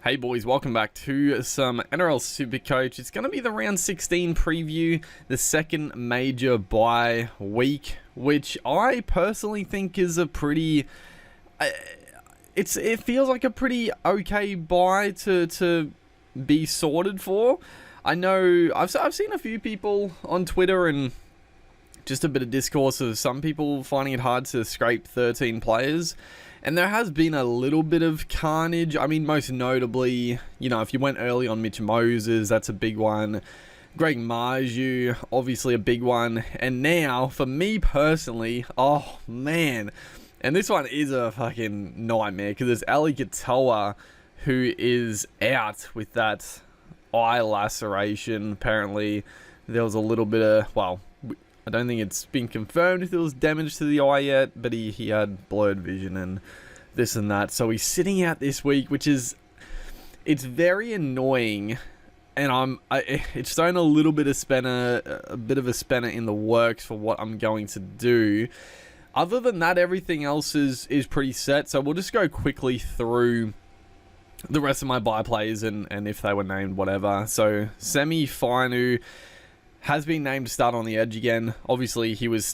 Hey boys, welcome back to some Nrl Supercoach. It's going to be the round 16 preview, the second major bye week, which I personally think is a pretty... it feels like a pretty okay bye to be sorted for. I know I've seen a few people on Twitter and just a bit of discourse of some people finding it hard to scrape 13 players. And there has been a little bit of carnage. I mean, most notably, you know, if you went early on Mitch Moses, that's a big one. Greg Marju, obviously a big one. And now, for me personally, oh man. And this one is a fucking nightmare because it's Ali Katoa who is out with that eye laceration. Apparently, there was a little bit of, well, I don't think it's been confirmed if there was damage to the eye yet, but he had blurred vision and this and that. So he's sitting out this week, which is, it's very annoying. And it's thrown a little bit of a bit of a spanner in the works for what I'm going to do. Other than that, everything else is pretty set. So we'll just go quickly through the rest of my bye players and if they were named, whatever. So Semi Fainu has been named to start on the edge again. Obviously, he was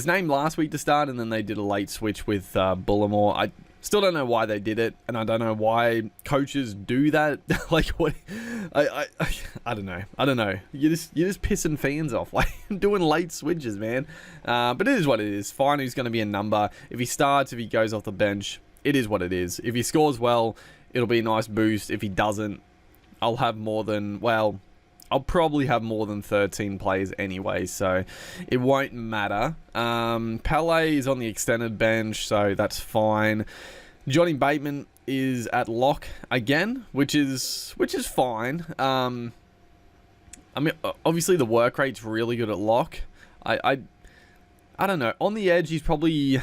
named last week to start, and then they did a late switch with Bullimore. I still don't know why they did it, and I don't know why coaches do that. Like, what? I don't know. I don't know. You're just pissing fans off, like doing late switches, man. But it is what it is. Fine, who's going to be a number. If he starts, if he goes off the bench, it is what it is. If he scores well, it'll be a nice boost. If he doesn't, I'll have more than, well, I'll probably have more than 13 players anyway, so it won't matter. Pele is on the extended bench, so that's fine. Johnny Bateman is at lock again, which is fine. I mean, obviously the work rate's really good at lock. I don't know. On the edge, he's probably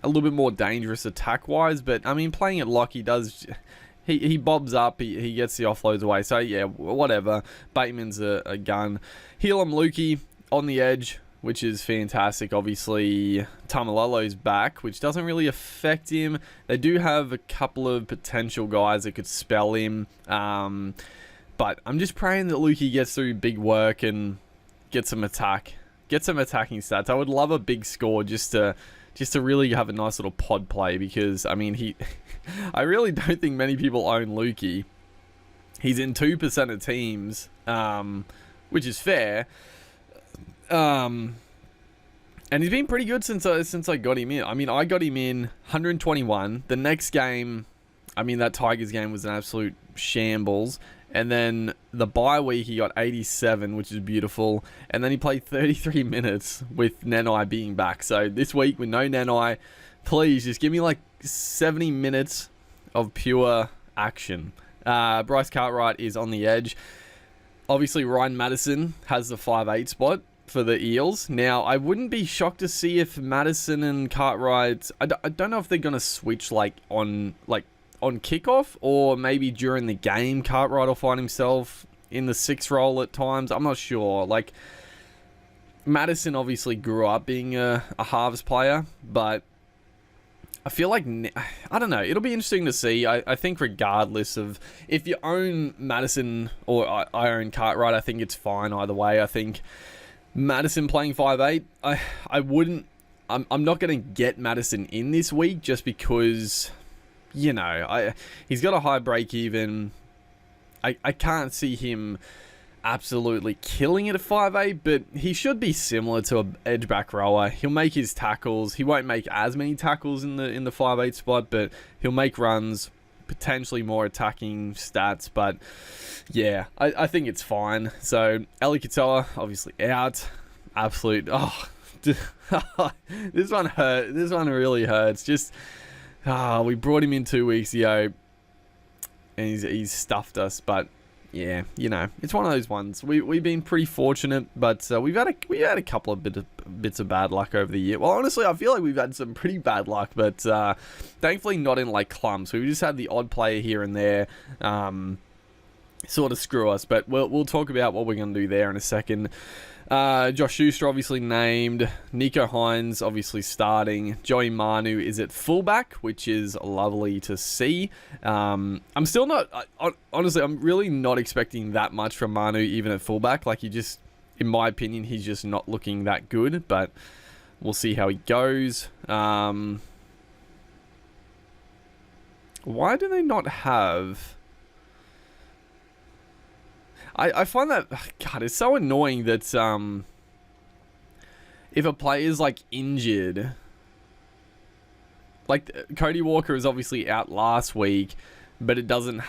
a little bit more dangerous attack-wise, but I mean, playing at lock, he does... He bobs up, he gets the offloads away. So, yeah, whatever. Bateman's a gun. Helam Lukey on the edge, which is fantastic. Obviously, Tamalolo's back, which doesn't really affect him. They do have a couple of potential guys that could spell him. But I'm just praying that Lukey gets through big work and gets some attack. Get some attacking stats. I would love a big score just to really have a nice little pod play because, I mean, I really don't think many people own Lukey. He's in 2% of teams, which is fair. And he's been pretty good since I got him in. I mean, I got him in 121. The next game, I mean, that Tigers game was an absolute shambles. And then the bye week, he got 87, which is beautiful. And then he played 33 minutes with Nanai being back. So this week with no Nanai, please just give me like 70 minutes of pure action. Bryce Cartwright is on the edge. Obviously, Ryan Madison has the 5'8" spot for the Eels. Now, I wouldn't be shocked to see if Madison and Cartwright... I don't know if they're going to switch on kickoff, or maybe during the game, Cartwright will find himself in the 6 role at times. I'm not sure. Like, Madison obviously grew up being a halves player, but I feel like, I don't know, it'll be interesting to see. I think regardless of, if you own Madison or I own Cartwright, I think it's fine either way. I think Madison playing 5'8", I wouldn't, I'm not going to get Madison in this week just because... You know, he's got a high break even. I can't see him absolutely killing it at 5'8", but he should be similar to an edge back rower. He'll make his tackles. He won't make as many tackles in the 5'8" spot, but he'll make runs, potentially more attacking stats. But yeah, I think it's fine. So Ali Katoa obviously out. Absolute. Oh, this one hurt. This one really hurts. Just. We brought him in 2 weeks ago, and he's stuffed us. But yeah, you know, it's one of those ones. We've been pretty fortunate, but we've had a couple of bits of bad luck over the year. Well, honestly, I feel like we've had some pretty bad luck, but thankfully not in like clumps. We just had the odd player here and there. sort of screw us. But we'll talk about what we're going to do there in a second. Josh Schuster obviously named. Nico Hines obviously starting. Joey Manu is at fullback, which is lovely to see. I'm still not... honestly, I'm really not expecting that much from Manu, even at fullback. Like, in my opinion, he's just not looking that good. But we'll see how he goes. Why do they not have... I find that, God, it's so annoying that if a player's like injured, like Cody Walker is obviously out last week, but it doesn't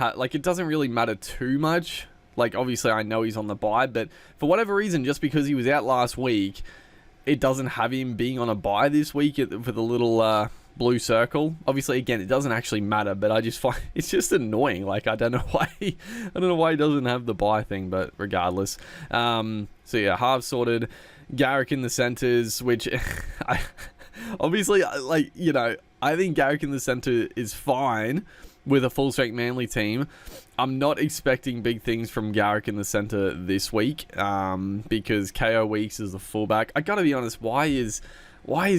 really matter too much. Like, obviously I know he's on the bye, but for whatever reason, just because he was out last week, it doesn't have him being on a bye this week for the little blue circle. Obviously, again, it doesn't actually matter, but I just find it's just annoying. Like, I don't know why he doesn't have the bye thing, but regardless. So yeah, half sorted. Garrick in the centers, which I obviously, like, you know, I think Garrick in the center is fine with a full strength Manly team. I'm not expecting big things from Garrick in the center this week, because KO Weeks is the fullback. I gotta be honest, why is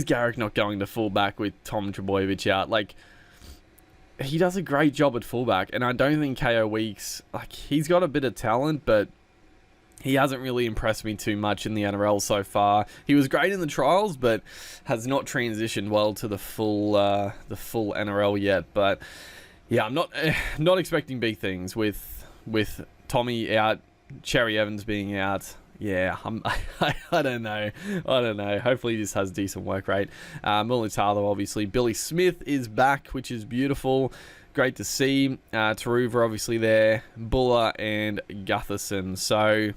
Garrick not going to fullback with Tom Trbojevic out? Like, he does a great job at fullback, and I don't think KO Weeks, like, he's got a bit of talent, but he hasn't really impressed me too much in the NRL so far. He was great in the trials, but has not transitioned well to the full NRL yet. But yeah, I'm not expecting big things with Tommy out, Cherry Evans being out. Yeah, I don't know. Hopefully he just has decent work rate. Mulitalo, obviously. Billy Smith is back, which is beautiful. Great to see. Taruva, obviously, there. Buller and Gutherson. So,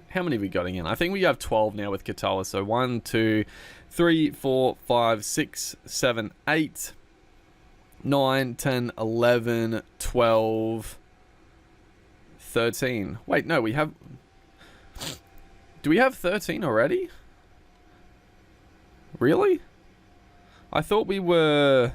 how many have we got again? I think we have 12 now with Katoa. So, 1, 2, 3, 4, 5, 6, 7, 8, 9, 10, 11, 12, 13. Wait, no, we have... Do we have 13 already? Really? I thought we were...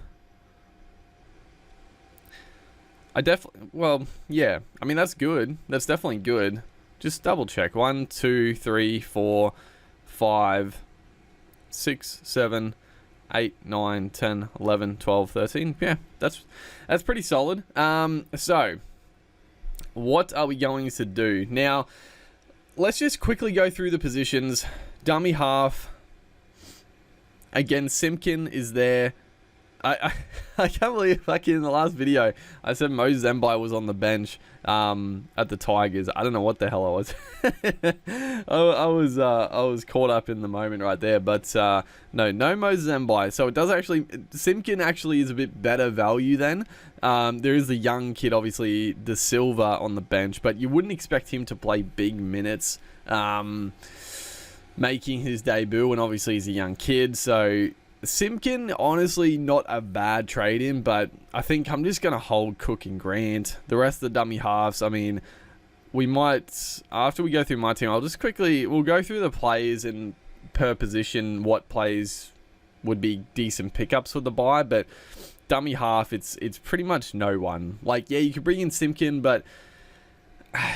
Well, yeah. I mean, that's good. That's definitely good. Just double check. 1, 2, 3, 4, 5, 6, 7, 8, 9, 10, 11, 12, 13. Yeah, that's pretty solid. So, what are we going to do? Now, let's just quickly go through the positions. Dummy half. Again, Simpkin is there. I can't believe, like, in the last video, I said Mo Zembai was on the bench at the Tigers. I don't know what the hell I was. I was caught up in the moment right there. But no Mo Zembai. So it does actually... Simpkin actually is a bit better value then. There is the young kid, obviously, De Silva on the bench. But you wouldn't expect him to play big minutes making his debut. And obviously he's a young kid. So... Simpkin, honestly, not a bad trade-in, but I think I'm just going to hold Cook and Grant. The rest of the dummy halves, I mean, we might, after we go through my team, we'll go through the players and per position what plays would be decent pickups for the buy, but dummy half, it's pretty much no one. Like, yeah, you could bring in Simpkin, but,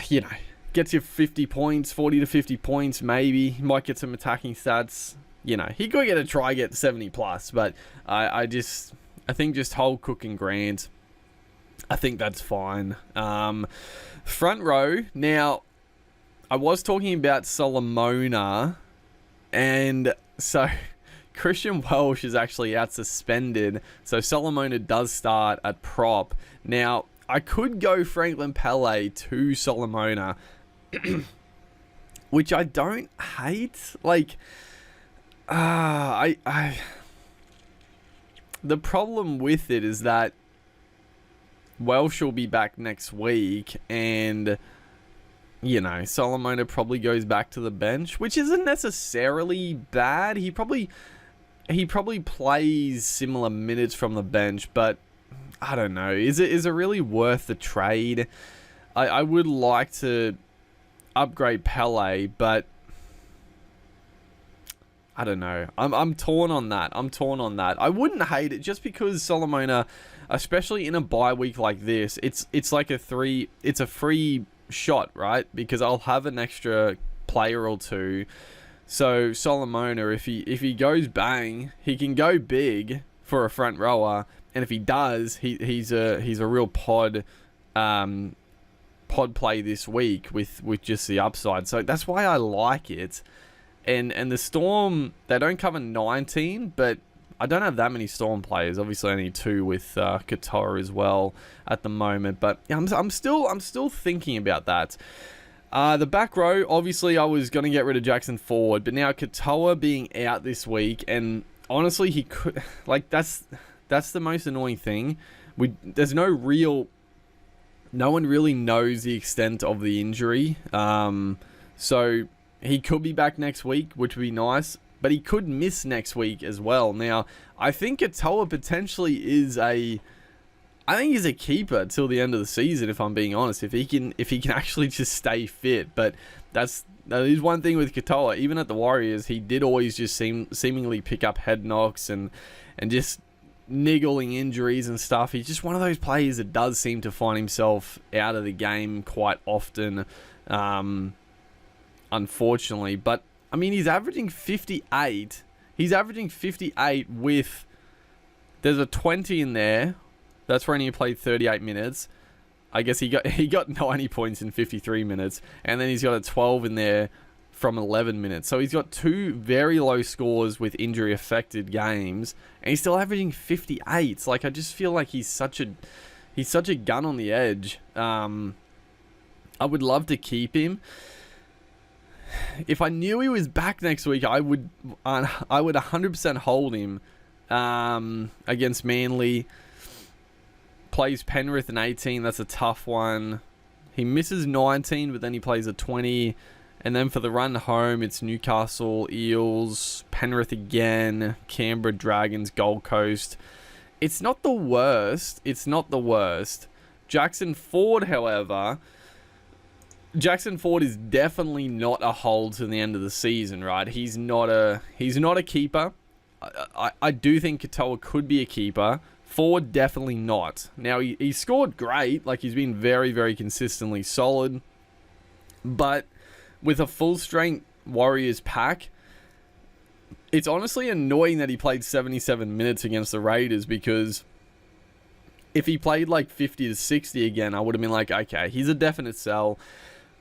you know, gets you 50 points, 40 to 50 points, maybe. He might get some attacking stats. You know, he could get a try, get 70 plus, but I think just hold Cook and Grant. I think that's fine. Front row. Now, I was talking about Solomona, and so Christian Welsh is actually out suspended, so Solomona does start at prop. Now, I could go Franklin Pele to Solomona, which I don't hate. Like... the problem with it is that Welsh will be back next week, and you know, Solomona probably goes back to the bench, which isn't necessarily bad. He probably plays similar minutes from the bench, but I don't know. Is it really worth the trade? I would like to upgrade Pele, but I don't know. I'm torn on that. I wouldn't hate it just because Solomona, especially in a bye week like this, it's like a free shot, right? Because I'll have an extra player or two. So Solomona, if he goes bang, he can go big for a front rower, and if he does, he's a real pod play this week with just the upside. So that's why I like it. And the Storm, they don't cover 19, but I don't have that many Storm players. Obviously, only 2 with Katoa as well at the moment. But yeah, I'm still thinking about that. The back row, obviously, I was going to get rid of Jackson Ford, but now Katoa being out this week, and honestly, he could that's the most annoying thing. There's no one really knows the extent of the injury. So he could be back next week, which would be nice. But he could miss next week as well. Now, I think Katoa potentially is a keeper till the end of the season, if I'm being honest. If he can actually just stay fit. But that is one thing with Katoa. Even at the Warriors, he did always just seemingly pick up head knocks and just niggling injuries and stuff. He's just one of those players that does seem to find himself out of the game quite often, unfortunately. But I mean, he's averaging 58. He's averaging 58 with... There's a 20 in there. That's when he played 38 minutes. I guess he got 90 points in 53 minutes. And then he's got a 12 in there from 11 minutes. So he's got 2 very low scores with injury-affected games. And he's still averaging 58. Like, I just feel like he's such a gun on the edge. I would love to keep him. If I knew he was back next week, I would 100% hold him against Manly. Plays Penrith in 18. That's a tough one. He misses 19, but then he plays a 20. And then for the run home, it's Newcastle, Eels, Penrith again, Canberra, Dragons, Gold Coast. It's not the worst. Jackson Ford, however... Jackson Ford is definitely not a hold to the end of the season, right? He's not a keeper. I do think Katoa could be a keeper. Ford definitely not. Now he scored great, like he's been very, very consistently solid. But with a full strength Warriors pack, it's honestly annoying that he played 77 minutes against the Raiders, because if he played like 50 to 60 again, I would have been like, okay, he's a definite sell.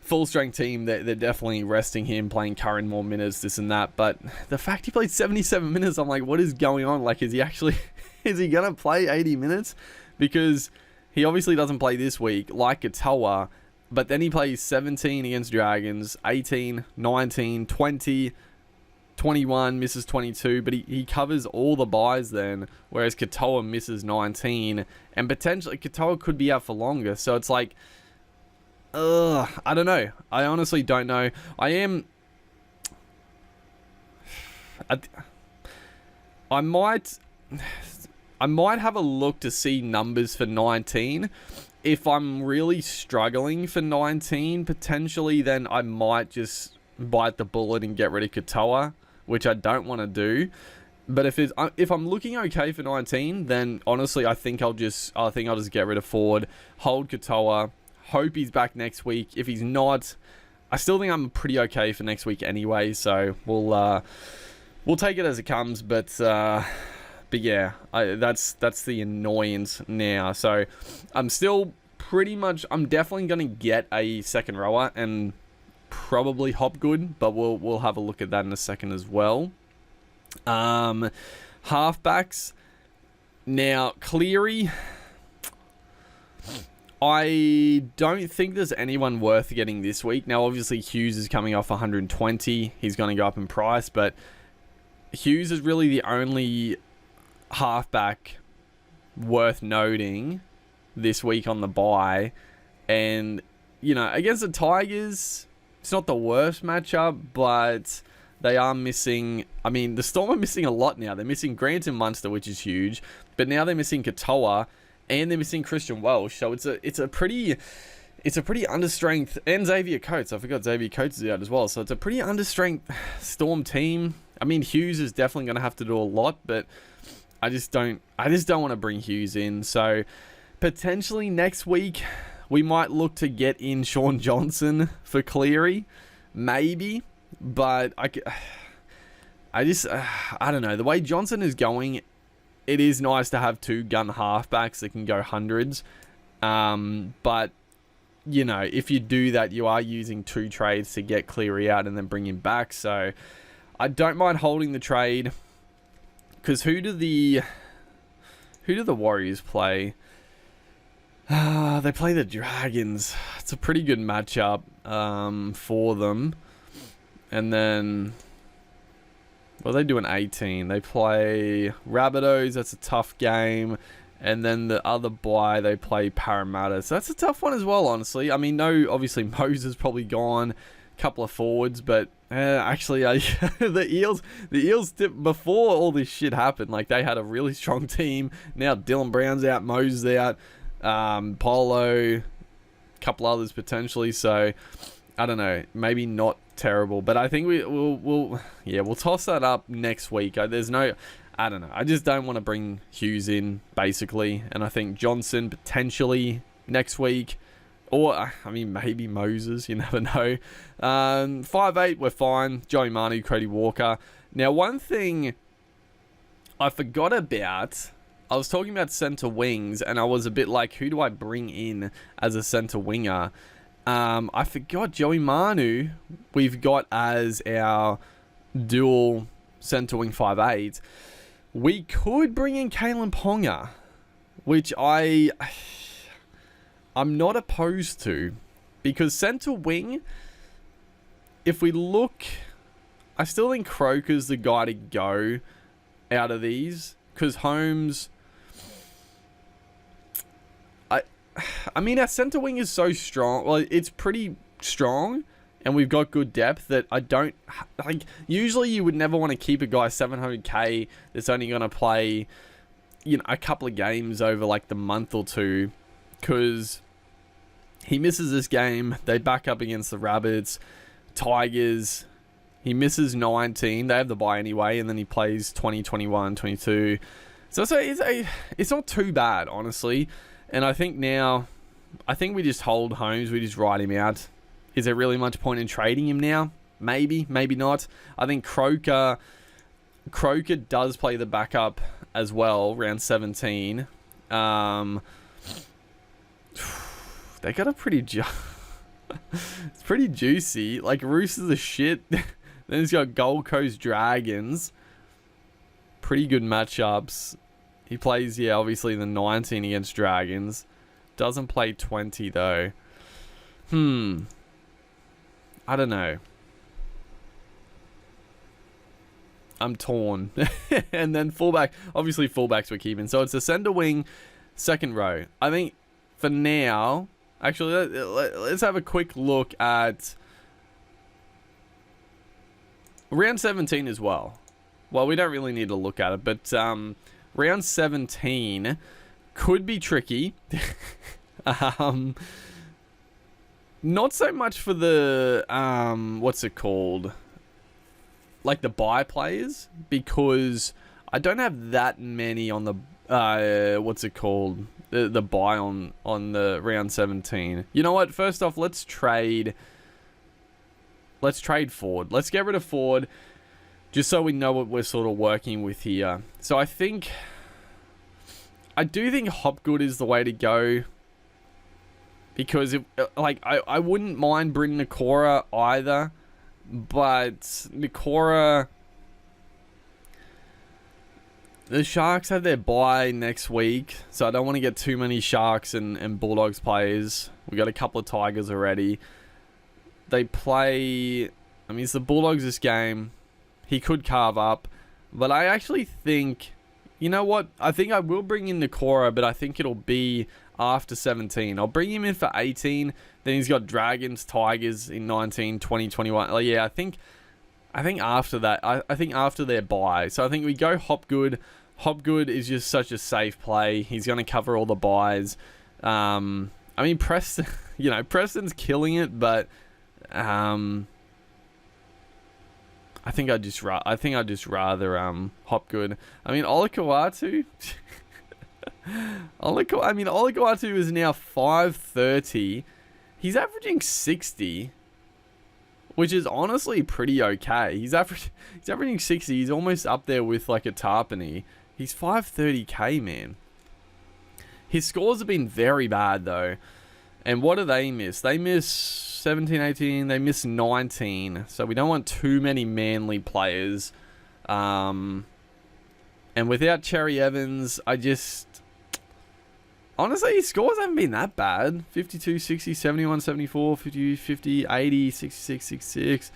Full strength team, they're definitely resting him, playing Curran more minutes, this and that. But the fact he played 77 minutes, I'm like, what is going on? Like, is he going to play 80 minutes? Because he obviously doesn't play this week, like Katoa. But then he plays 17 against Dragons, 18, 19, 20, 21, misses 22. But he covers all the buys then, whereas Katoa misses 19. And potentially, Katoa could be out for longer. So it's like... I don't know. I honestly don't know. I might have a look to see numbers for 19. If I'm really struggling for 19, potentially, then I might just bite the bullet and get rid of Katoa, which I don't want to do. But if I'm looking okay for 19, then honestly, I think I'll just get rid of Ford, hold Katoa. Hope he's back next week. If he's not, I still think I'm pretty okay for next week anyway. So we'll take it as it comes. But yeah, that's the annoyance now. So I'm still I'm definitely gonna get a second rower and probably Hopgood, but we'll have a look at that in a second as well. Halfbacks. Now Cleary, I don't think there's anyone worth getting this week. Now, obviously, Hughes is coming off 120. He's going to go up in price, but Hughes is really the only halfback worth noting this week on the bye. And, against the Tigers, it's not the worst matchup, but they are missing... I mean, the Storm are missing a lot now. They're missing Grant and Munster, which is huge, but now they're missing Katoa, and they're missing Christian Welsh, so it's a pretty understrength, and Xavier Coates. I forgot Xavier Coates is out as well, so it's a pretty understrength Storm team. I mean, Hughes is definitely going to have to do a lot, but I just don't want to bring Hughes in. So potentially next week we might look to get in Sean Johnson for Cleary, maybe. But I don't know. The way Johnson is going, it is nice to have two gun halfbacks that can go hundreds. But you know, if you do that, you are using 2 trades to get Cleary out and then bring him back. So I don't mind holding the trade. Because who do the Warriors play? They play the Dragons. It's a pretty good matchup for them. And then, what are they doing? 18. They play Rabbitohs. That's a tough game. And then the other bye, they play Parramatta. So that's a tough one as well, honestly. I mean, no, obviously Moses probably gone. Couple of forwards, but actually the Eels before all this shit happened, like they had a really strong team. Now Dylan Brown's out, Moses out, Polo, couple others potentially. So I don't know, maybe not terrible, but I think we'll toss that up next week. I don't know. I just don't want to bring Hughes in basically, and I think Johnson potentially next week. Or, I mean, maybe Moses. You never know. 5'8", we're fine. Joey Manu, Cody Walker. Now, one thing I forgot about, I was talking about centre wings, and I was a bit like, who do I bring in as a centre winger? I forgot Joey Manu we've got as our dual centre wing 5'8". We could bring in Kalen Ponga, which I'm not opposed to, because centre wing, if we look, I still think Croker's the guy to go out of these, because Holmes, I mean, our centre wing is so strong. Well, it's pretty strong, and we've got good depth that I don't, like, usually you would never want to keep a guy 700k that's only going to play, you know, a couple of games over, like, the month or two, because he misses this game. They back up against the Rabbits, Tigers. He misses 19. They have the bye anyway, and then he plays 20, 21, 22. So it's not too bad, honestly. And I think we just hold Holmes. We just ride him out. Is there really much point in trading him now? Maybe, maybe not. I think Croker does play the backup as well, round 17. They got a pretty it's pretty juicy. Like, Roosters are shit. Then he's got Gold Coast Dragons. Pretty good matchups. He plays, yeah, obviously the 19 against Dragons. Doesn't play 20 though. I don't know. I'm torn. And then fullback. Obviously fullbacks we're keeping. So it's a centre wing, second row. I think for now, actually, let's have a quick look at round 17 as well. Well, we don't really need to look at it, but round 17 could be tricky. Not so much for the, what's it called? Like the bye players, because I don't have that many on the, what's it called? The buy on the round 17. You know what? First off, let's trade Ford. Let's get rid of Ford, just so we know what we're sort of working with here. So I do think Hopgood is the way to go, because I wouldn't mind bringing Nikora either, but Nikora, the Sharks have their bye next week, so I don't want to get too many Sharks and Bulldogs players. We got a couple of Tigers already. They play, I mean, it's the Bulldogs this game. He could carve up, but I actually think, you know what? I think I will bring in Nikora, but I think it'll be after 17. I'll bring him in for 18. Then he's got Dragons, Tigers in 19, 20, 21. Like, yeah, I think after that, I think after their bye. So I think we go Hopgood. Hopgood is just such a safe play. He's going to cover all the buys. I mean, Preston, you know, Preston's killing it, but I I think I'd just rather Hopgood. I mean, Olakau'atu. Olakau'atu is now 530. He's averaging 60, which is honestly pretty okay. He's averaging 60. He's almost up there with like a Tarpany. He's 530k, man. His scores have been very bad though. And what do they miss? They miss 17, 18. They miss 19. So we don't want too many Manly players. And without Cherry Evans, honestly, his scores haven't been that bad. 52, 60, 71, 74, 50, 50, 80, 66, 66.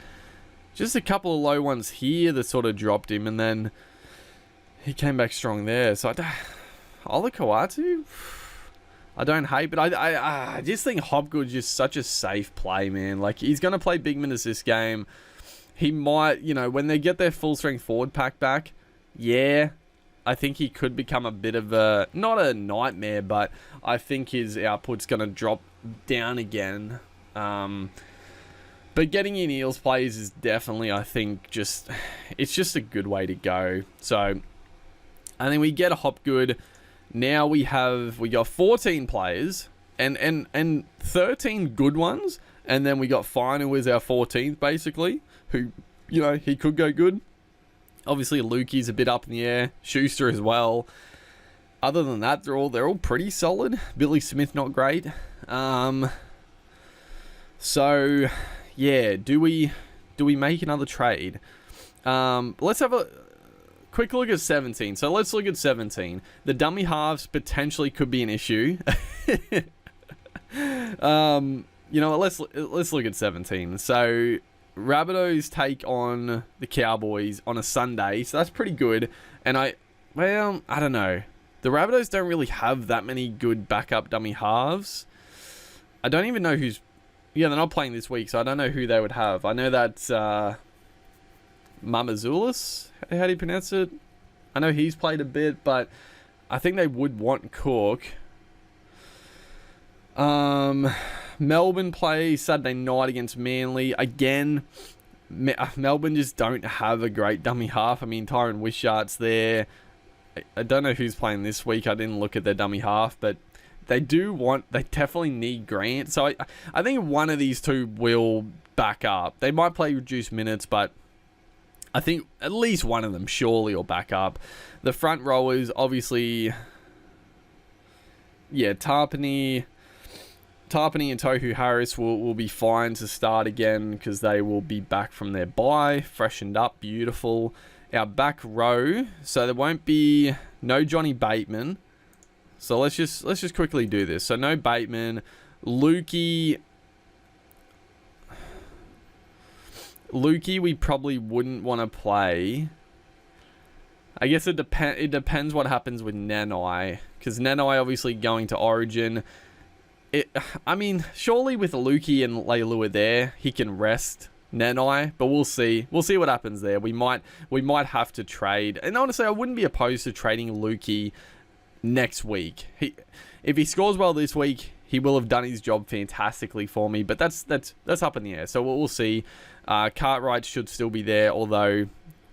Just a couple of low ones here that sort of dropped him, and then he came back strong there. So Olakau'atu, I don't hate, but I just think Hopgood's just such a safe play, man. Like, he's going to play big minutes this game. He might, when they get their full strength forward pack back, yeah, I think he could become a bit of not a nightmare, but I think his output's going to drop down again. But getting in Eels plays is definitely, I think, it's just a good way to go. So I think we get a Hopgood. Now we got 14 players and 13 good ones, and then we got Fine, who is our 14th basically, who, he could go good. Obviously, Lukey's a bit up in the air. Schuster as well. Other than that, they're all pretty solid. Billy Smith, not great. So, yeah, do we make another trade? Let's have a quick look at 17. So let's look at 17. The dummy halves potentially could be an issue. Let's look at 17. So Rabbitohs take on the Cowboys on a Sunday, so that's pretty good. And I don't know. The Rabbitohs don't really have that many good backup dummy halves. I don't even know who's... Yeah, they're not playing this week, so I don't know who they would have. I know that Mamazoulis, how do you pronounce it? I know he's played a bit, but I think they would want Cook. Melbourne play Saturday night against Manly. Again, Melbourne just don't have a great dummy half. I mean, Tyron Wishart's there. I don't know who's playing this week. I didn't look at their dummy half, but they definitely need Grant. So I think one of these two will back up. They might play reduced minutes, but I think at least one of them surely will back up. The front rowers, obviously, yeah, Tarpany and Tohu Harris will be fine to start again because they will be back from their bye, freshened up, beautiful. Our back row, so there won't be no Johnny Bateman. So let's just quickly do this. So no Bateman, Lukey we probably wouldn't want to play. I guess it depends what happens with Nanai, because Nanai obviously going to Origin. Surely with Lukey and Leilua there, he can rest Nanai, but we'll see. We'll see what happens there. We might have to trade. And honestly, I wouldn't be opposed to trading Lukey next week. If he scores well this week, he will have done his job fantastically for me. But that's up in the air. So we'll see. Cartwright should still be there, although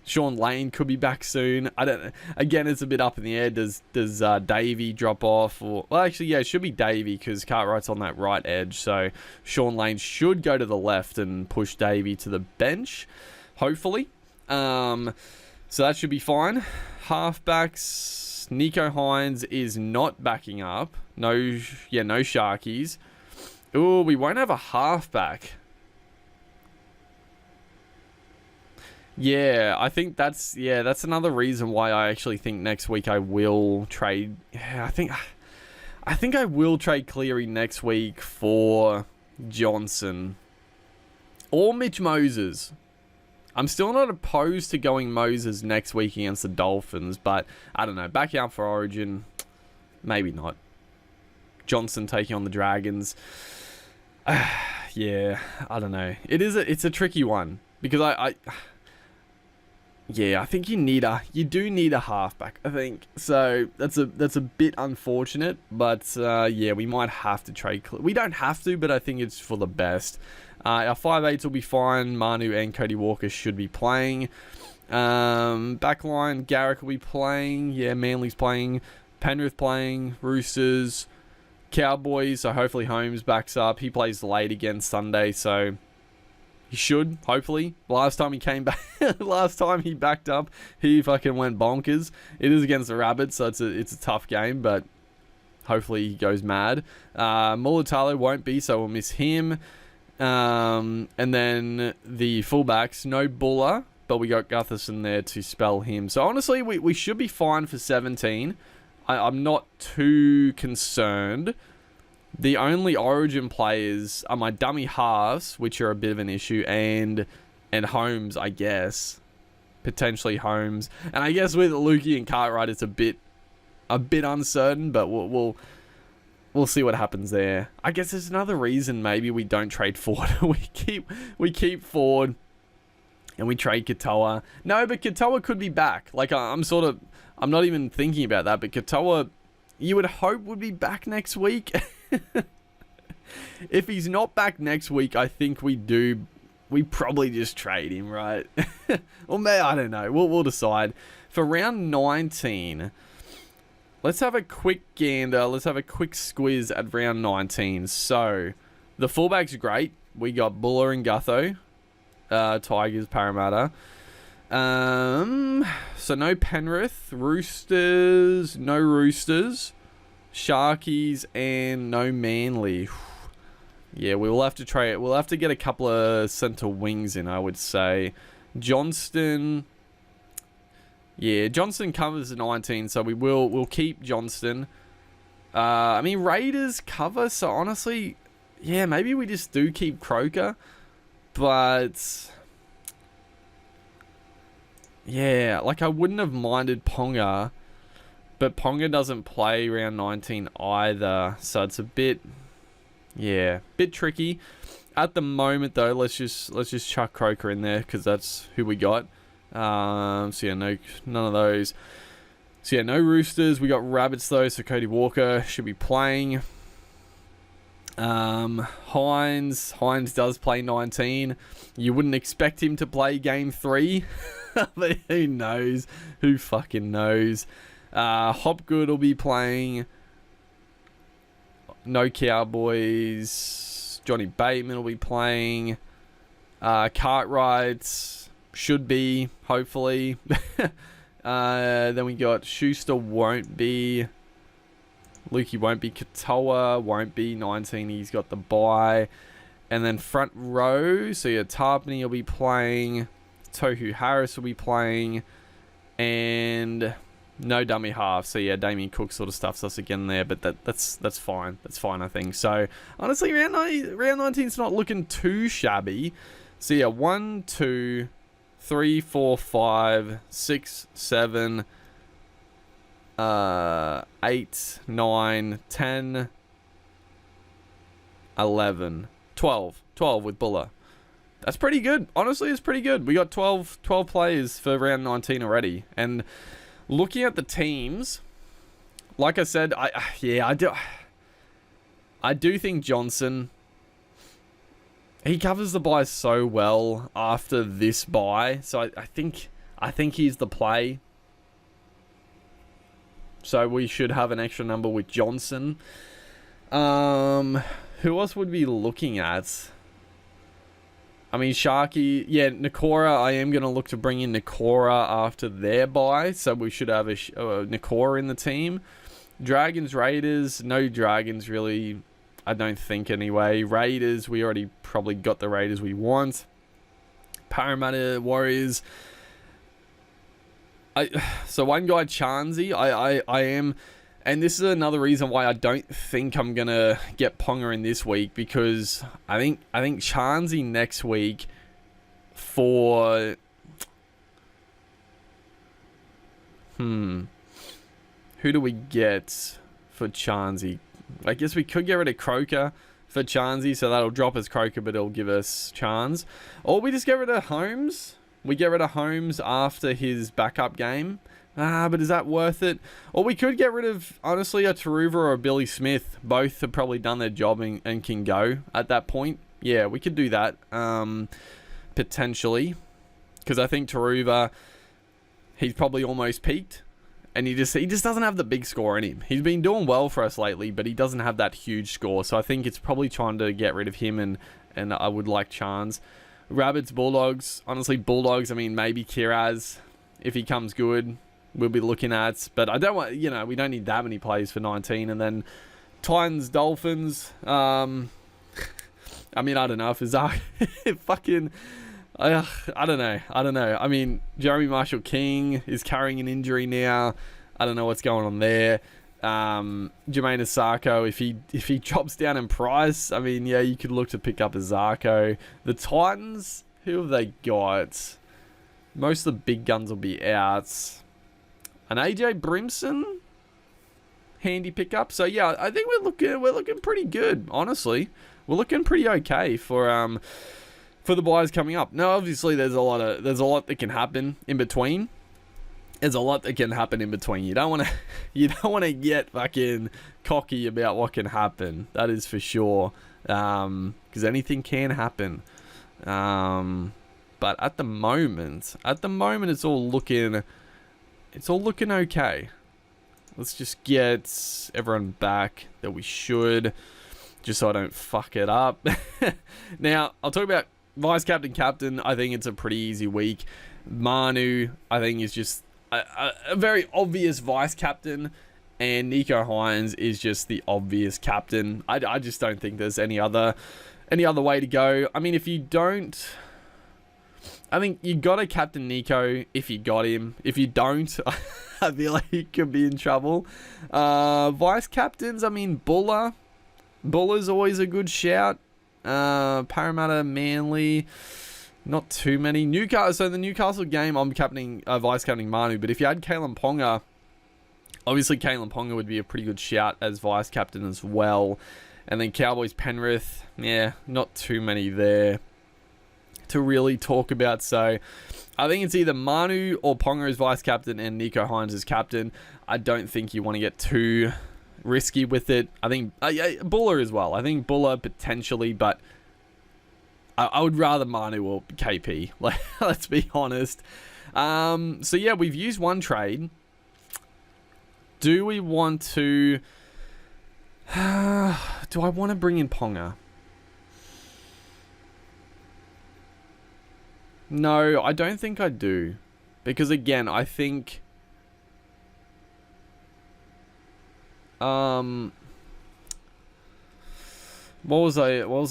Sean Lane could be back soon. I don't know. Again, it's a bit up in the air. Does Davey drop off? Actually, yeah, it should be Davey because Cartwright's on that right edge. So Sean Lane should go to the left and push Davey to the bench, hopefully. So that should be fine. Halfbacks, Nico Hines is not backing up. No Sharkies. Ooh, we won't have a halfback. Yeah, I think that's another reason why I actually think next week I will trade. Yeah, I think I will trade Cleary next week for Johnson or Mitch Moses. I'm still not opposed to going Moses next week against the Dolphins, but I don't know. Back out for Origin, maybe not. Johnson taking on the Dragons. Yeah, I don't know. It's a tricky one because Yeah, I think you do need a halfback, I think. So that's a bit unfortunate, but yeah, we might have to trade. We don't have to, but I think it's for the best. Our 5'8" will be fine. Manu and Cody Walker should be playing. Backline, Garrick will be playing. Yeah, Manly's playing. Penrith playing. Roosters, Cowboys. So hopefully Holmes backs up. He plays late again Sunday, so he should, hopefully. Last time he came back, last time he backed up, he fucking went bonkers. It is against the Rabbits, so it's a tough game, but hopefully he goes mad. Mulatalo won't be, so we'll miss him. And then the fullbacks, no Buller, but we got Gutherson there to spell him. So honestly, we should be fine for 17. I'm not too concerned. The only Origin players are my dummy halves, which are a bit of an issue, and Holmes, I guess. Potentially Holmes. And I guess with Lukey and Cartwright, it's a bit uncertain, but we'll see what happens there. I guess there's another reason maybe we don't trade Ford. we keep Ford and we trade Katoa. No, but Katoa could be back. Like, I'm not even thinking about that, but Katoa, you would hope would be back next week. If he's not back next week, I think we probably just trade him, right? Or maybe, I don't know. We'll decide. For round 19, let's have a quick gander. Let's have a quick squiz at round 19. So, the fullback's great. We got Buller and Gutho. Tigers, Parramatta. So no Penrith. Roosters, no Roosters. Sharkies and no Manly. Yeah, we'll have to trade. We'll have to get a couple of centre wings in, I would say. Johnston. Yeah, Johnston covers the 19, so we'll keep Johnston. I mean, Raiders cover, so honestly, yeah, maybe we just do keep Croker. But yeah, like I wouldn't have minded Ponga. But Ponga doesn't play round 19 either, so it's a bit tricky. At the moment, though, let's just chuck Croker in there because that's who we got. So yeah, none of those. So yeah, no Roosters. We got Rabbits though, so Cody Walker should be playing. Hines does play 19. You wouldn't expect him to play game 3, but who knows? Who fucking knows? Hopgood will be playing. No Cowboys. Johnny Bateman will be playing. Cartwright should be, hopefully. Then we got Schuster won't be. Lukey won't be. Katoa won't be. 19, he's got the bye. And then front row, so yeah, Tarpany will be playing. Tohu Harris will be playing. And no dummy half, so yeah, Damien Cook sort of stuffs us again there, but that's fine. That's fine, I think. So honestly, round 19's not looking too shabby. So yeah, 1, 2, 3, 4, 5, 6, 7, 8, 9, 10, 11, 12 with Buller. That's pretty good. Honestly, it's pretty good. We got 12 players for round 19 already, and looking at the teams, like I said, I do think Johnson, he covers the bye so well after this bye, so I think he's the play. So we should have an extra number with Johnson. Who else would we be looking at? I mean, Sharky, yeah, Nakora, I am going to look to bring in Nakora after their bye, so we should have a Nakora in the team. Dragons, Raiders, no Dragons really, I don't think anyway. Raiders, we already probably got the Raiders we want. Parramatta, Warriors. So one guy, Chansey, I am, and this is another reason why I don't think I'm gonna get Ponga in this week, because I think Chansey next week for who do we get for Chansey? I guess we could get rid of Croker for Chansey, so that'll drop us Croker, but it'll give us Chans. Or we just get rid of Holmes. We get rid of Holmes after his backup game. But is that worth it? Or we could get rid of, honestly, a Taruva or a Billy Smith. Both have probably done their job and can go at that point. Yeah, we could do that, potentially. Because I think Taruva, he's probably almost peaked. And he just doesn't have the big score in him. He's been doing well for us lately, but he doesn't have that huge score. So I think it's probably trying to get rid of him, and I would like Chance. Rabbits, Bulldogs. Honestly, Bulldogs, I mean, maybe Kiraz, if he comes good, we'll be looking at. But I don't want, we don't need that many plays for 19. And then Titans, Dolphins. I mean, I don't know if Azar fucking... I don't know. I mean, Jeremy Marshall-King is carrying an injury now. I don't know what's going on there. Jermaine Asako, if he drops down in price, I mean, yeah, you could look to pick up Asako. The Titans, who have they got? Most of the big guns will be out. An AJ Brimson, handy pickup. So yeah, I think we're looking pretty good. Honestly, we're looking pretty okay for the buys coming up. Now, obviously, there's a lot that can happen in between. There's a lot that can happen in between. You don't want to get fucking cocky about what can happen. That is for sure. Because anything can happen. But at the moment, it's all looking okay. Let's just get everyone back that we should, just so I don't fuck it up. Now, I'll talk about Vice Captain. I think it's a pretty easy week. Manu, I think, is just a very obvious vice captain, and Nico Hines is just the obvious captain. I just don't think there's any other way to go. I mean, if you don't, I think you gotta captain Nico if you got him. If you don't, I feel like you could be in trouble. Vice captains, I mean, Buller's always a good shout. Parramatta, Manly, not too many. Newcastle. So the Newcastle game, I'm vice captaining Manu. But if you had Kalen Ponga, obviously Kalen Ponga would be a pretty good shout as vice captain as well. And then Cowboys, Penrith, yeah, not too many there to really talk about. So I think it's either Manu or Ponga as vice captain and Nico Hines as captain. I don't think you want to get too risky with it. I think Buller as well. I think Buller potentially, but I would rather Manu or KP. Like, let's be honest. So yeah, we've used one trade. Do we want to? Do I want to bring in Ponga? No, I don't think I do, because again, I think. What was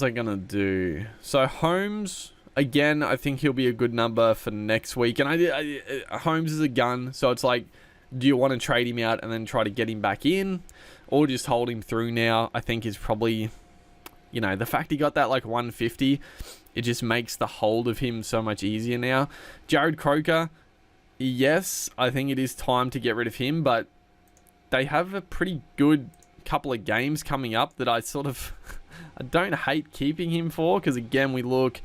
I gonna do? So Holmes, again, I think he'll be a good number for next week. And Holmes is a gun, so it's like, do you want to trade him out and then try to get him back in, or just hold him through now? I think is probably, the fact he got that like 150, it just makes the hold of him so much easier now. Jared Croker, yes, I think it is time to get rid of him, but they have a pretty good couple of games coming up that I sort of I don't hate keeping him for, because again, we look,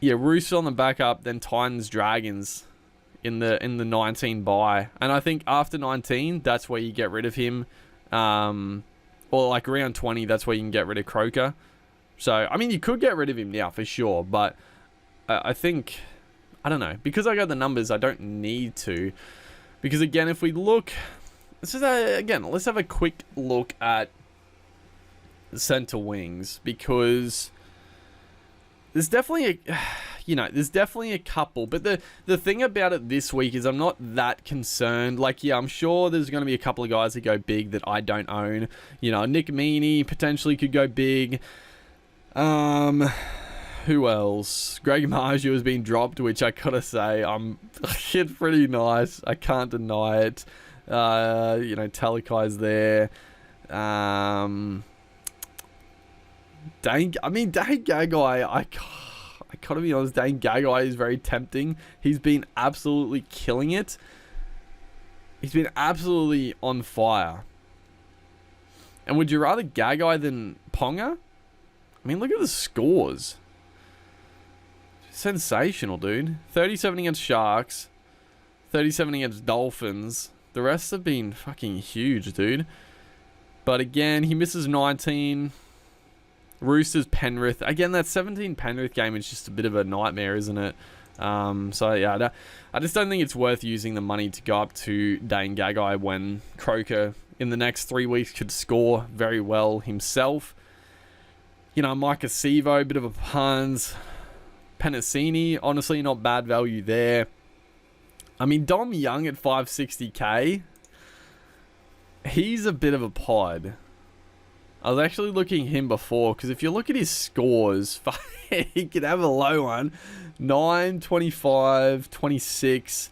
Roosters on the backup, then Titans, Dragons in the 19 bye, and I think after 19, that's where you get rid of him, or like around 20, that's where you can get rid of Croker. So I mean, you could get rid of him now for sure, but I think, I don't know, because I got the numbers, I don't need to. Because again, if we look, let's have a quick look at the centre wings, because there's definitely a couple. But the thing about it this week is I'm not that concerned. Like, yeah, I'm sure there's going to be a couple of guys that go big that I don't own. Nick Meaney potentially could go big. Who else? Greg Marju has been dropped, which I gotta say, it's pretty nice. I can't deny it. Talakai's there. Dane Gagai, I gotta be honest, Dane Gagai is very tempting. He's been absolutely killing it. He's been absolutely on fire. And would you rather Gagai than Ponga? I mean, look at the scores. sensational, dude. 37 against Sharks, 37 against Dolphins. The rest have been fucking huge, dude. But again, he misses 19. Roosters, Penrith. Again, that 17 Penrith game is just a bit of a nightmare, isn't it? So yeah, I just don't think it's worth using the money to go up to Dane Gagai when Croker in the next 3 weeks could score very well himself. You know, Micah Sevo, bit of a puns. Penasini, honestly, not bad value there. I mean, Dom Young at 560k. He's a bit of a pod. I was actually looking at him before, because if you look at his scores, he could have a low one. 9, 25, 26.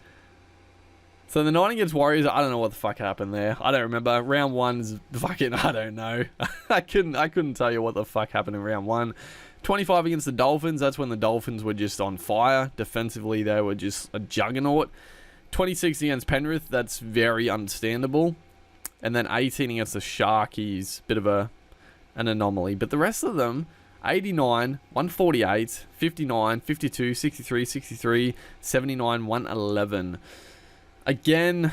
So the 9 against Warriors, I don't know what the fuck happened there. I don't remember. Round 1's fucking, I don't know. I couldn't tell you what the fuck happened in round 1. 25 against the Dolphins, that's when the Dolphins were just on fire. Defensively, they were just a juggernaut. 26 against Penrith, that's very understandable. And then 18 against the Sharkies, bit of an anomaly. But the rest of them, 89, 148, 59, 52, 63, 63, 79, 111. Again,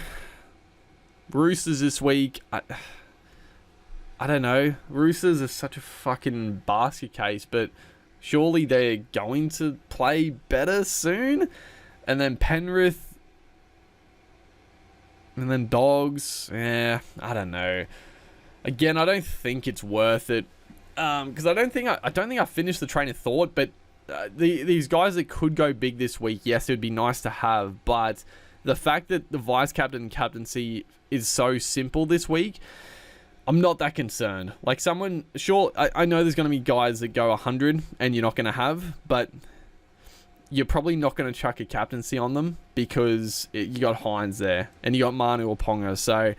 Roosters this week, I don't know. Roosters are such a fucking basket case, but surely they're going to play better soon. And then Penrith, and then Dogs. Yeah, I don't know. Again, I don't think it's worth it, because I don't think I finished the train of thought. But these guys that could go big this week, yes, it would be nice to have. But the fact that the vice captain and captaincy is so simple this week, I'm not that concerned. Like someone, sure, I know there's going to be guys that go 100 and you're not going to have, but you're probably not going to chuck a captaincy on them because you got Hines there and you got Manu Oponga. So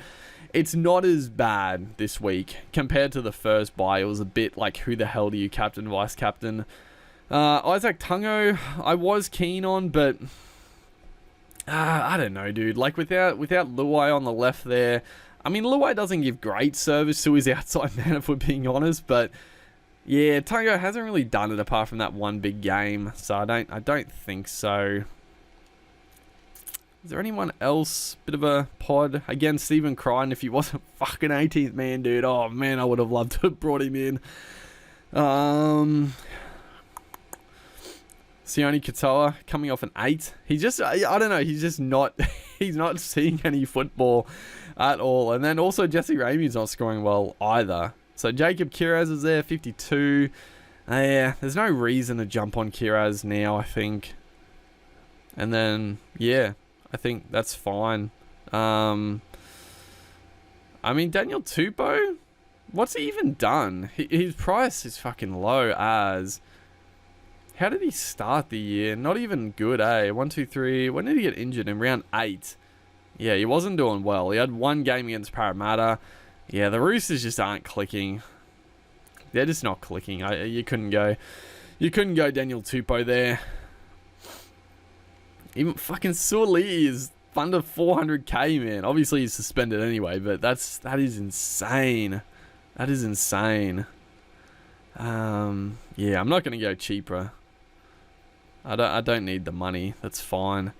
it's not as bad this week compared to the first bye. It was a bit like, who the hell do you captain, vice captain? Isaac Tungo, I was keen on, but I don't know, dude. Like without Luai on the left there, I mean, Luai doesn't give great service to his outside man, if we're being honest, but yeah, Tungo hasn't really done it apart from that one big game, so I don't think so. Is there anyone else? Bit of a pod. Again, Stephen Crichton, if he wasn't fucking 18th man, dude. Oh man, I would have loved to have brought him in. Sione Katoa coming off an 8. He just, I don't know, he's just not, he's not seeing any football at all. And then also Jesse Ramey's not scoring well either. So Jacob Kiraz is there, 52. Yeah, there's no reason to jump on Kiraz now, I think. And then, yeah, I think that's fine. I mean, Daniel Tupou, what's he even done? His price is fucking low as... How did he start the year? Not even good, eh? 1, 2, 3. When did he get injured? In round 8. Yeah, he wasn't doing well. He had one game against Parramatta. Yeah, the Roosters just aren't clicking. They're just not clicking. You couldn't go Daniel Tupou there. Even fucking Suoli is under 400k, man. Obviously he's suspended anyway, but that is insane. That is insane. Yeah, I'm not gonna go cheaper. I don't need the money. That's fine.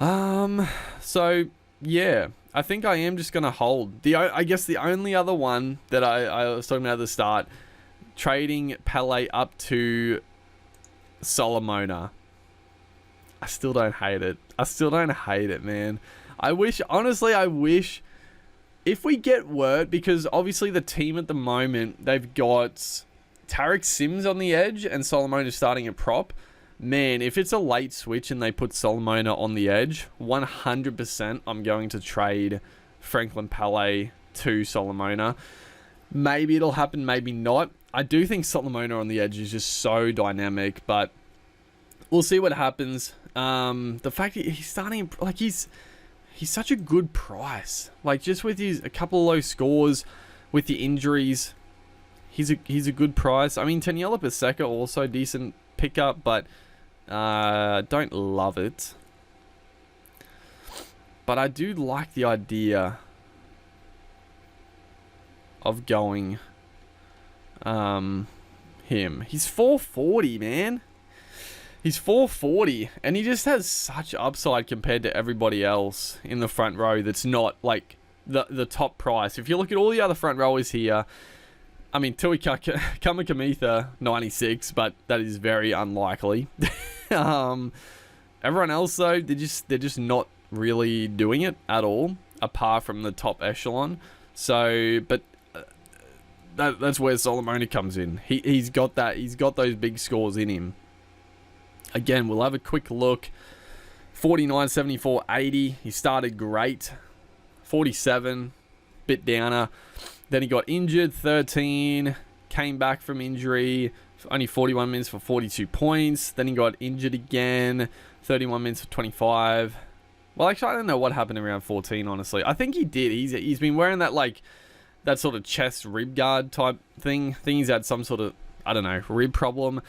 So yeah, I think I am just gonna hold. I guess the only other one that I was talking about at the start, trading Pele up to Solomona. I still don't hate it. I still don't hate it, man. I wish if we get word, because obviously the team at the moment, they've got Tarek Sims on the edge and Solomona starting at prop. Man, if it's a late switch and they put Solomona on the edge, 100% I'm going to trade Franklin Pele to Solomona. Maybe it'll happen, maybe not. I do think Solomona on the edge is just so dynamic, but we'll see what happens. The fact that he's starting, like, he's such a good price. Like, just with a couple of low scores, with the injuries, he's a good price. I mean, Taniela Paseka also decent pickup, but don't love it. But I do like the idea of going him. He's 440, man. He's 440, and he just has such upside compared to everybody else in the front row that's not, like, the top price. If you look at all the other front rowers here, I mean, Tui Kamikamitha, 96, but that is very unlikely. Everyone else, though, they're just not really doing it at all, apart from the top echelon. So, but that's where Solomona comes in. He's got that. He's got those big scores in him. Again, we'll have a quick look. 49, 74, 80. He started great. 47, bit downer. Then he got injured, 13. Came back from injury. Only 41 minutes for 42 points. Then he got injured again. 31 minutes for 25. Well, actually, I don't know what happened around 14, honestly. I think he did. He's been wearing that, like, that sort of chest rib guard type thing. I think he's had some sort of, I don't know, rib problem.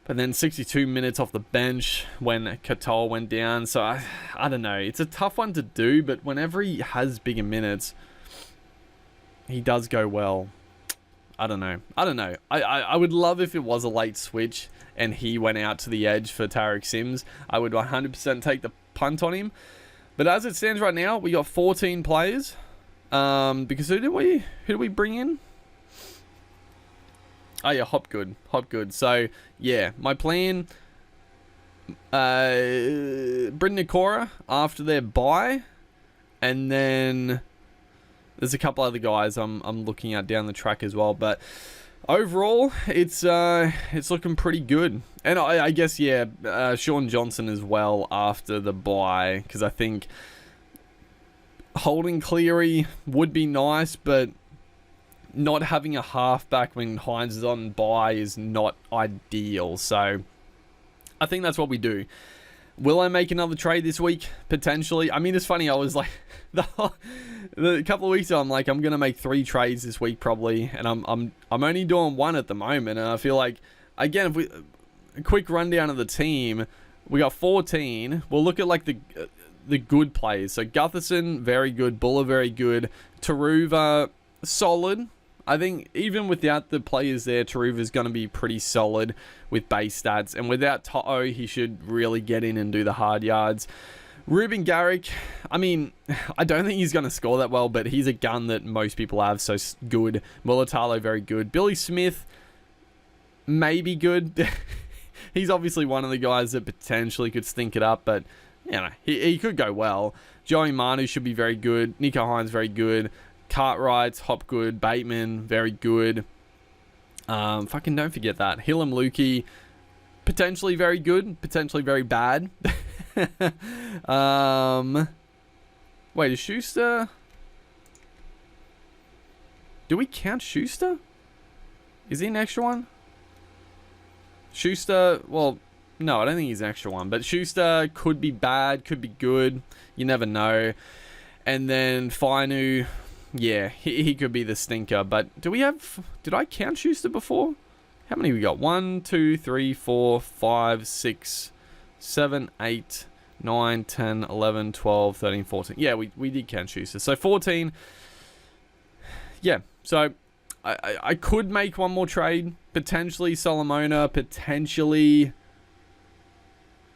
But then 62 minutes off the bench when Katoa went down. So, I don't know. It's a tough one to do, but whenever he has bigger minutes, he does go well. I don't know. I would love if it was a late switch and he went out to the edge for Tarek Sims. I would 100% take the punt on him. But as it stands right now, we got 14 players. Because who did we bring in? Oh yeah, Hopgood. So yeah, my plan. Bring Nikora after their bye, and then there's a couple other guys I'm looking at down the track as well. But overall, it's looking pretty good. And I guess yeah, Sean Johnson as well after the bye, because I think holding Cleary would be nice, but not having a halfback when Hines is on bye is not ideal. So I think that's what we do. Will I make another trade this week? Potentially. I mean, it's funny. I was like, the couple of weeks ago, I'm like, I'm gonna make 3 trades this week probably, and I'm only doing 1 at the moment. And I feel like, again, if we a quick rundown of the team, we got 14. We'll look at like the good players. So Gutherson, very good. Buller, very good. Taruva, solid. I think even without the players there, Taruva's going to be pretty solid with base stats. And without To'o, he should really get in and do the hard yards. Ruben Garrick, I mean, I don't think he's going to score that well, but he's a gun that most people have, so good. Mulatalo, very good. Billy Smith, maybe good. He's obviously one of the guys that potentially could stink it up, but you know, he could go well. Joey Manu should be very good. Nico Hines, very good. Cartwright, Hopgood, Bateman, very good. Fucking don't forget that. Hillam Lukey, potentially very good, potentially very bad. Wait, is Schuster? Do we count Schuster? Is he an extra one? Schuster, well, no, I don't think he's an extra one, but Schuster could be bad, could be good. You never know. And then Fainu, yeah, he could be the stinker. But did I count Schuster before? How many we got? 1, 2, 3, 4, 5, 6, 7, 8, 9, 10, 11, 12, 13, 14. Yeah, we did count Schuster. So 14. Yeah, so I could make one more trade. Potentially Solomona, potentially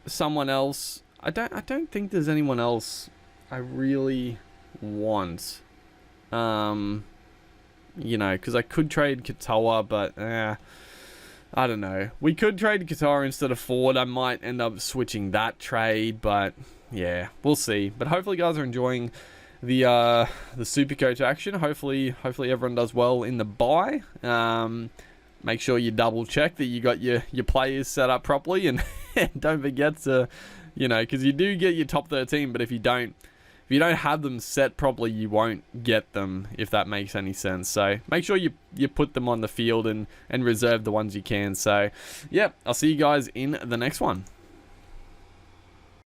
someone else. I don't think there's anyone else I really want. You know, because I could trade Katoa, but I don't know. We could trade Katoa instead of Ford. I might end up switching that trade, but yeah, we'll see. But hopefully, guys are enjoying the Supercoach action. Hopefully everyone does well in the bye. Make sure you double check that you got your players set up properly, and don't forget to, you know, because you do get your top 13, but if you don't have them set properly, you won't get them, if that makes any sense. So make sure you put them on the field and reserve the ones you can. So yeah, I'll see you guys in the next one.